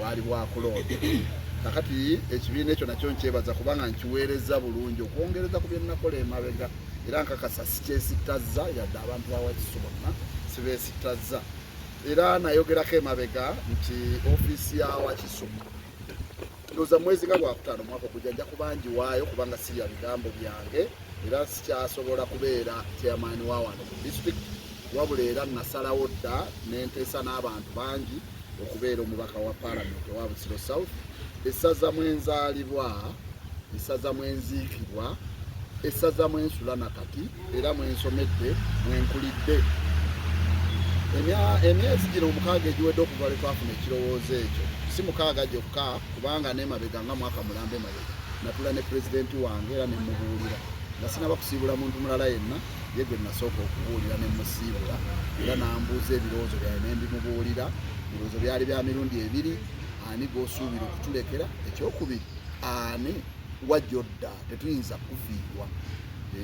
bwali bwakulooda kakati ekibiina ekyo nakyo nkyebaza kubanga nkiweereza bulungi okwongereza ku bye nnakola emabega era nkakasa sikyesittazza yadde abantu bawakiso bonna sibeesittazza era nayogerako emabega nti ofiisi ya wakiso ndoza mwezi nga gwakutaano mwaka ogujja nja kubangiwaayo kubanga sirya bigambo byange era sikyasobola kubeera chairman wa wano mu district wabula era nasalawo dda nenteesa n'abantu bangi okubeera omubaka wa parliament wa Busiro South essaza mwenzaalibwa essaza mwenziikibwa essaza mwensula na kati era mwensomedde mwenkulidde emyezi gino omukaaga egiwedde okuva lwe twafuna ekirowoozo ekyo si mukaaga gyokka kubanga n'emabega nga mwaka mulambe mabega natula ne pulezidenti wange era nemubuulira nga sinaba kusiibula muntu mulala yenna ye gwe nasooka okubuulira nemusiibula era nambuuza ebirowoozo byaye nembimubuulira ebirowoozo byali bya mirundi ebiri ani g'osuubira okutulekera ekyokubiri ani wajjodda tetuyinza kufiirwa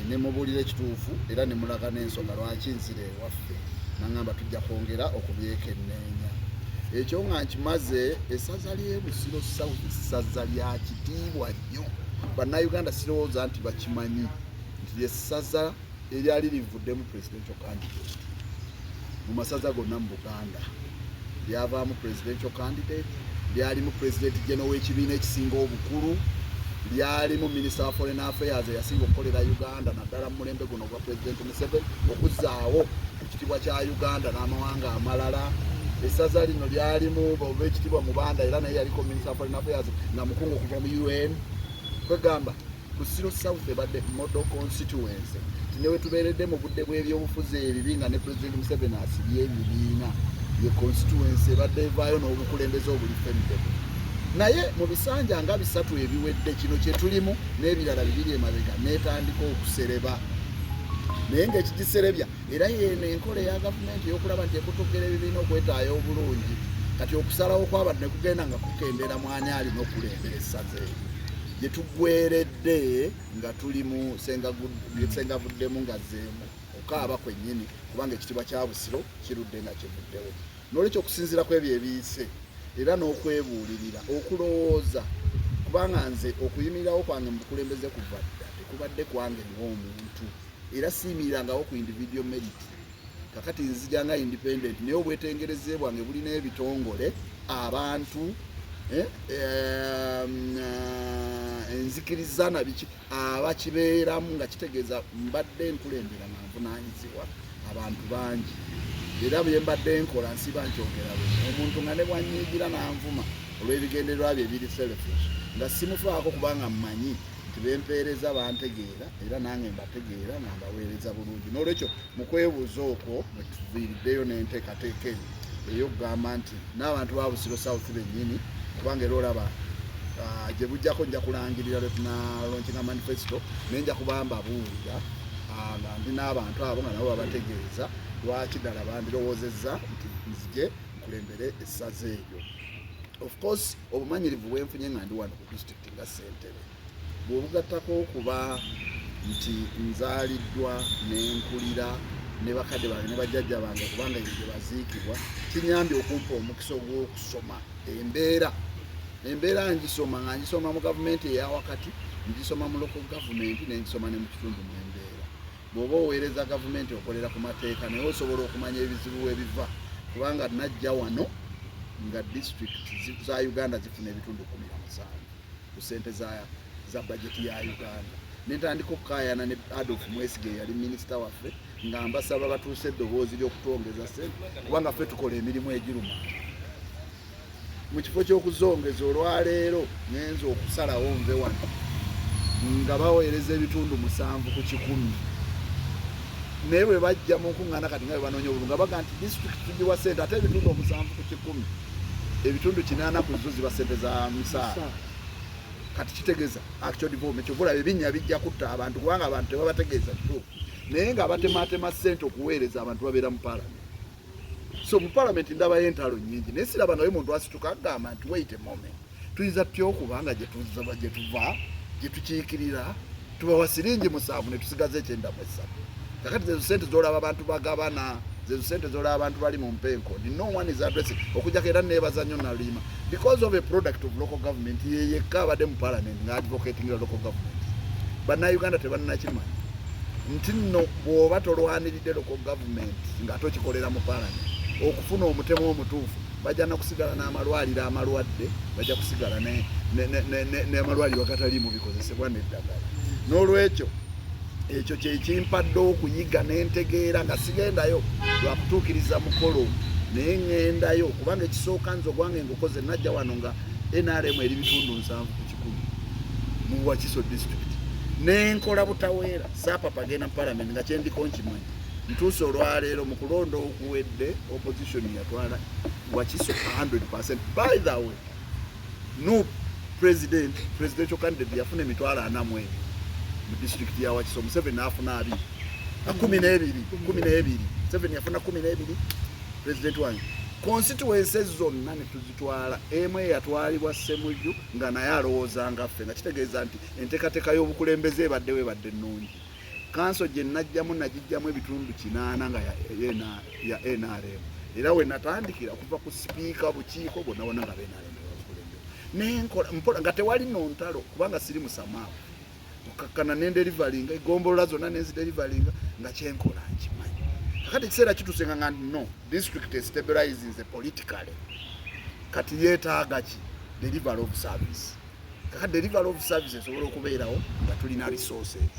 nemubuulira ekituufu era nemulaga n'ensonga lwaki nzire ewaffe nangamba tujja kwongera okubyekenneenya ekyo nga nkimaze essaza ly'e Busiro South essaza lya kitiibwa nnyo bannayuganda sirowooza nti bakimanyi nti lyessaza eryali livuddemu presidential candidate mu masaza gonna mu Buganda lyavaamu presidential candidate lyalimu president general w'ekibiina ekisinga obukulu lyalimu minister of foreign affairs eyasinga okukolera Uganda naddala mu mulembe guno gwa president Museveni okuzzaawo ekitiibwa kya Uganda n'amawanga amalala essaza lino lyalimu obwekitiibwa Mubanda era naye yaliko minister of foreign affairs nga mukungu okuva mu UN kwegamba Busiro South ebadde model constituency tinewe tubeeredde mu budde bw'ebyobufuzi ebibi nga ne president Museveni asibye ebibiina ye constituency ebadde evaayo n'obukulembeze obulifemidemu naye mu bisanja nga bisatu ebiwedde kino kye tulimu n'ebirala bibiri emabega neetandika okusereba naye ng'ekigiserebya era yeeno enkola eya gavumenti ey'okulaba nti ekutugera ebibiina okwetaayo obulungi kati okusalawo kw'abantu ne kugenda nga kukendera mwani alina okulembera essaza eyo gye tuggweredde nga tulimu sengavuddemu nga zeemu okaaba kwennyini kubanga ekitiibwa kya Busiro kirudde nga kivuddewo n'olwekyo okusinziira ku ebyo ebiyise era n'okwebuulirira okulowooza kubanga nze okuyimirirawo kwange mu bukulembeze kuva dda tekubadde kwange ng'omuntu era siimirangawo ku individual merit kakati nzija nga independent naye obwetengereze bwange bulina ebitongole abantu enzikiriza nabiki abakibeeramu nga kitegeeza mbadde nkulembera nga nvunaanyizibwa abantu bangi era bye mbadde nkola nsiba nkyogera omuntu nga ne bwanyiigira nanvuma olw'ebigendererwa bye ebiri selfish nga simufaako kubanga mmanyi nti bempeereza bantegeera era nange mbategeera nga mbaweereza bulungi n'olwekyo mu kwebuuza okwo mwe tuviiriddeyo n'enteekateeka ey'okugamba nti n'abantu ba Busiro South bennyini kubanga era olaba gye bujjako nja kulangirira lwe tunalonkinga manifesto naye nja kubamba buulira nga ndi n'abantu abo nga nabo babategeeza lwaki ddala bandirowoozezza nti nzije nkulembere essaza eryo of course obumanyirivu bwenfunye nga ndi wano ku district nga ssentebe bw'obugattako okuba nti nzaaliddwa nenkulira ne bakadde bange ne bajjajja bange kubanga ebyo gye baziikibwa kinyambye okumpa omukisa ogw'okusoma embeera ngisoma nga ngisoma mu gavumenti eya wakati ngisoma mu local government nengisoma ne mu kitundu mu embeera bw'oba oweereza gavumenti okolera ku mateeka naye osobola okumanya ebizibu ebiva kubanga najja wano nga district za Uganda zifuna ebitundu 17 ku ssente za bajeti ya Uganda netandika okukaayana ne Adolf Mwesigye yali minisita waffe nga mbasaba batuuse eddoboozi ly'okutwongeza ssente kubanga ffe tukola emirimu egiruma mu kifo ky'okuzongeza olwaleero ngenza okusalawo nve wano nga baweereza ebitundu 7 ku 100 naye bwe bajja mu nkuŋŋaana kati nga bwe banoonya obulungu nga baga nti disitulikiti tugiwa ssente ate ebitundu 7 ku 100 ebitundu 80 ku zo ziba ssente za misaala kati kitegeeza actual development kyobulaba ebinnya bijja kutta abantu kubanga abantu tebabategeeza kituufu naye nga abatematema ssente okuweereza abantu babeera mu parliament so mu parliament ndabayo entalo nnyingi naye siraba naye muntu asituka agamba nti wait a moment tuyinza tutya okubanga gye tuva gye tukiikirira tubawa siringi 7 ne tusigaza 9 kakati ezo ssente z'olaba abantu bagabana zezo sente zola abantu bali mu mpenko no one is addressing okujja kera nebaza nnyo nalima because of a product of local government yekka abadde mu parliament nga advocating local government bannayuganda tebannakimanya nti nno bw'oba tolwaniridde local government nga tokikolera mu parliament okufuna omutemu omutuufu bajja nakusigala n'amalwaliro amalwadde bajja kusigala n'amalwaliro agatali mu bikozesebwa n'eddagala n'olwekyo ekyo kyekimpadde okuyiga n'entegeera nga sigendayo lwakutuukiriza mukolo naye ŋŋendayo kubanga ekisooka nze ogwange ngokoze najja wano nga NRM eri bitundu 7 ku 10 mu Wakiso district nenkola butaweera saapapa genda mu parliament nga kyendiko nkimanyi ntuuse olwaleero mu kulonda okuwedde opposition yatwala Wakiso 100%. By the way, no presidential candidate yafuna emitwalo 40 mu district ya Wakiso. Museveni afuna 12 7 yafuna 12 president wange. Constituencies zonna ne tuzitwala emwe yatwalibwa Ssemujju nga naye alowooza nga ffe nga kitegeeza nti enteekateeka y'obukulembeze ebaddewo ebadde nnungi. Kanso gye najjamu nagijjamu ebitundu 8 nga ya NRM. Era we natandikira kuva ku sipiika bukiiko bonna bonna nga NRM bakulembeze. Nenkola mpola nga tewali nontalo kubanga siri musamaawo. Okakkana n'enderivalinga egombolola zonna n'enziderivalinga nga kyenkola nkimanyi. Kakati kiseera kitusenga nga no district stabilizing politically kati yeetaaga ki delivery of service. Kakati delivery of services esobola okubeerawo nga tulina resources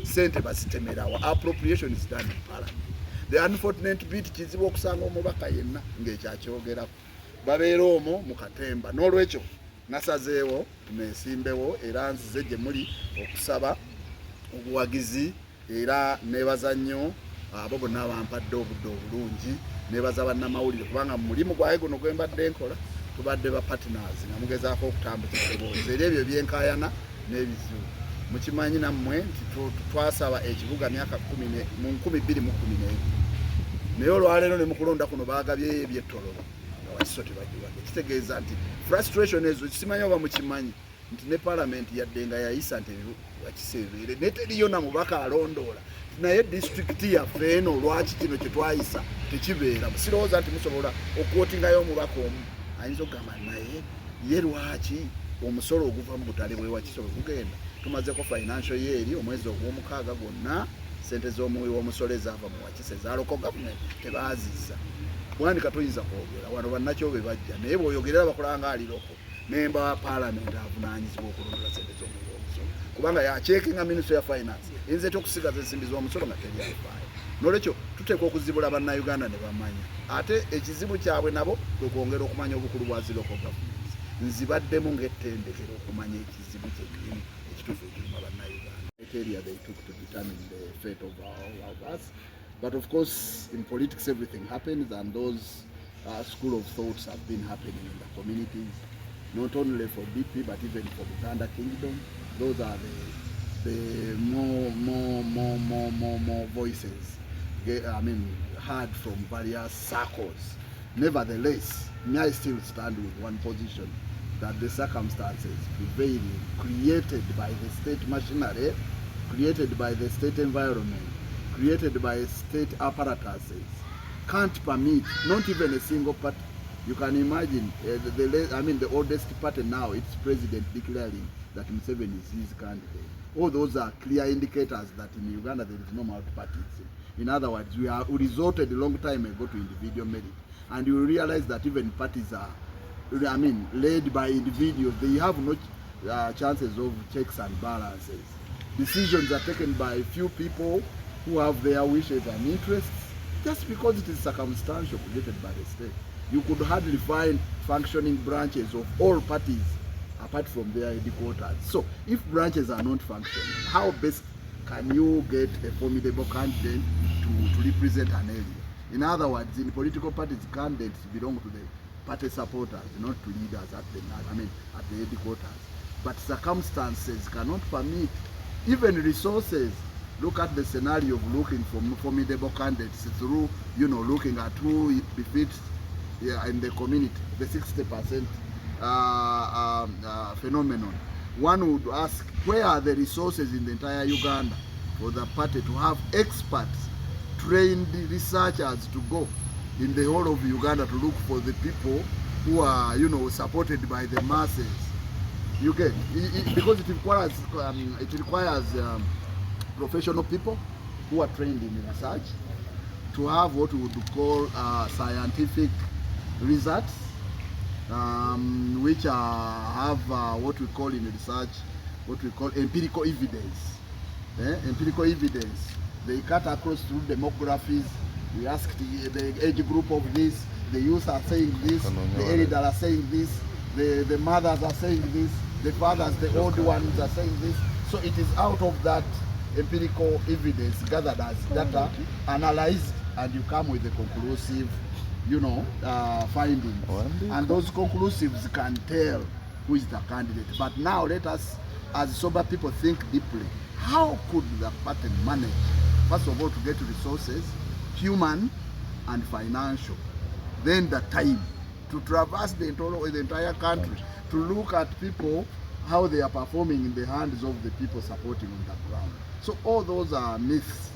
sente bazitemerawo appropriation is done in parliament. The unfortunate bit kizibu okusanga omubaka yenna ng'ekyakyogerako babeera omwo mu katemba n'olwekyo nasazeewo nesimbewo era nzize gye muli okusaba obuwagizi era nebaza nnyo abo bonna bampadde obudde obulungi nebaza bannamawulire kubanga mu mulimu gwaye guno gwe mbadde nkola tubadde ba partners nga mugezaako okutambuza ebirowoozo era ebyo byenkayana n'ebizibu mukimanyi nammwe nti twasaba ekibuga myaka 2014 naye olwaleero ne mukulonda kuno baagabye eby'ettololo nga Wakiso tebagiwadde kitegeeza nti frustration ezo simanyi oba mukimanyi nti ne parliament yadde nga yayisa nti Wakiso ebeere naye teriyo na mubaka alondoola naye district yaffe eno lwaki kino kye twayisa tekibeera sirowooza nti musobola okwotingayo omubaka omu ayinza okugamba naye ye lwaki omusolo oguva mu butale bwe Wakiso bwe gugenda tumazeko financial year omwezi ogw'omukaaga gwonna sente z'omuwi w'omusolo ezaava mu Wakiso eza local government tebaazizza Bwanika tuyinza kwogera wano bannakyo be bajja naye bw'oyogerera bakola nga ali loko memba wa parliament avunaanyizibwa okulondola sente z'omuwi w'omusolo kubanga yacekinga ministry ya finance eyinza etya okusigaza ensimbi z'omusolo nga teryafaayo n'olwekyo tuteekwa okuzibula bannayuganda ne bamanya ate ekizibu kyabwe nabo kwe kwongera okumanya obukulu bwa zi local government nzibaddemu ng'ettendekero okumanya ekizibu kyekirimu ekituufu ekiruma bannayuganda criteria they took to determine the fate of all of us. But of course, in politics, everything happens, and those school of thoughts have been happening in the communities, not only for DP, but even for the Uganda Kingdom. Those are the more voices, heard from various circles. Nevertheless, I still stand with one position, that the circumstances prevailing, created by the state machinery, created by the state environment, created by state apparatuses, can't permit, not even a single party. You can imagine the oldest party now, its president declaring that Museveni is his candidate. All those are clear indicators that in Uganda there is no multi-partyism. In other words, we resorted a long time ago to individual merit, and you realize that even parties are led by individuals. They have no chances of checks and balances. Decisions are taken by a few people who have their wishes and interests just because it is circumstantial created by the state. You could hardly find functioning branches of all parties apart from their headquarters. So if branches are not functioning, how best can you get a formidable candidate to represent an area? In other words, in political parties, candidates belong to the party supporters, not to leaders at the headquarters. But circumstances cannot permit, even resources. Look at the scenario of looking for formidable candidates through, looking at who befits in the community, the 60% phenomenon. One would ask, where are the resources in the entire Uganda for the party to have experts trained researchers to go in the whole of Uganda to look for the people who are, you know, supported by the masses. You get because it requires professional people who are trained in research to have what we would call scientific results, which have what we call in research, what we call empirical evidence. Empirical evidence. They cut across through demographies. We asked the age group of this, the youth are saying this, the elders are saying this, the mothers are saying this, the fathers, the old ones are saying this. So it is out of that empirical evidence gathered as data, analyzed, and you come with a conclusive, you know, findings. And those conclusives can tell who is the candidate. But now let us, as sober people, think deeply. How could the party manage, first of all, to get resources, human and financial, then the time to traverse the entire country, to look at people, how they are performing in the hands of the people supporting on the ground. So all those are myths,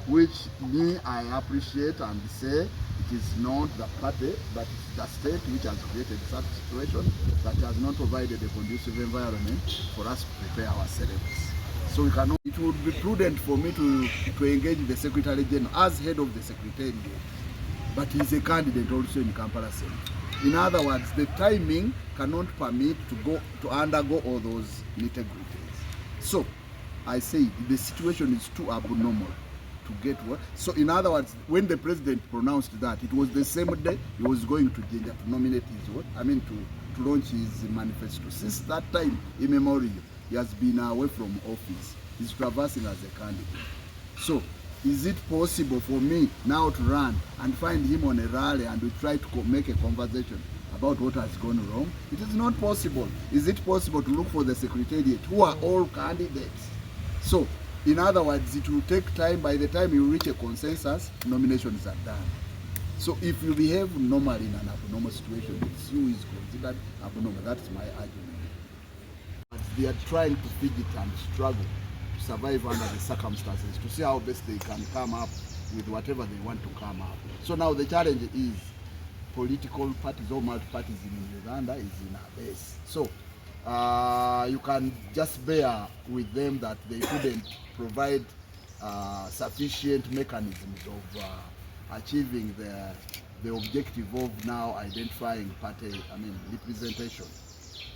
which me, I appreciate and say it is not the party, but it's the state which has created such situation that has not provided a conducive environment for us to prepare ourselves. So we cannot, it would be prudent for me to engage the Secretary General as head of the Secretariat, but he's a candidate also in Kampala Senate. In other words, the timing cannot permit to undergo all those nitty-gritties. So I say the situation is too abnormal to get what. So in other words, when the president pronounced that, it was the same day he was going to Jinja to nominate his what? I mean to launch his manifesto. Since that time immemorial, he has been away from office. He's traversing as a candidate. So is it possible for me now to run and find him on a rally and we try to make a conversation about what has gone wrong? It is not possible. Is it possible to look for the Secretariat who are all candidates? So in other words, it will take time. By the time you reach a consensus, nominations are done. So if you behave normally in an abnormal situation, it's you is considered abnormal. That's my argument. But they are trying to fidget and struggle to survive under the circumstances, to see how best they can come up with whatever they want to come up. So now the challenge is political parties or multi-parties in Uganda is in a base. So you can just bear with them that they couldn't provide sufficient mechanisms of achieving the objective of now identifying party, representation.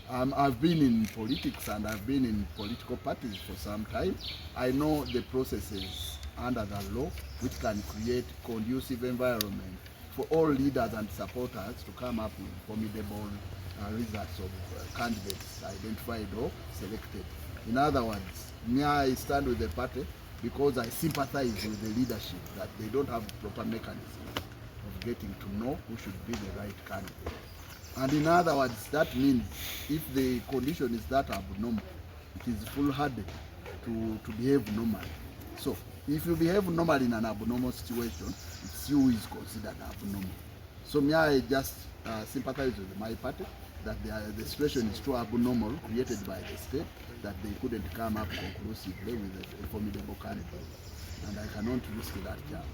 I've been in politics and I've been in political parties for some time. I know the processes under the law which can create conducive environment for all leaders and supporters to come up with formidable results of candidates identified or selected. In other words, me, I stand with the party because I sympathize with the leadership that they don't have proper mechanism of getting to know who should be the right candidate. And in other words, that means if the condition is that abnormal, it is foolhardy to behave normally. So if you behave normally in an abnormal situation, it's you who is considered abnormal. So me, I just sympathize with my party that the situation is too abnormal, created by the state, that they couldn't come up conclusively with a formidable candidate. And I cannot risk that chance.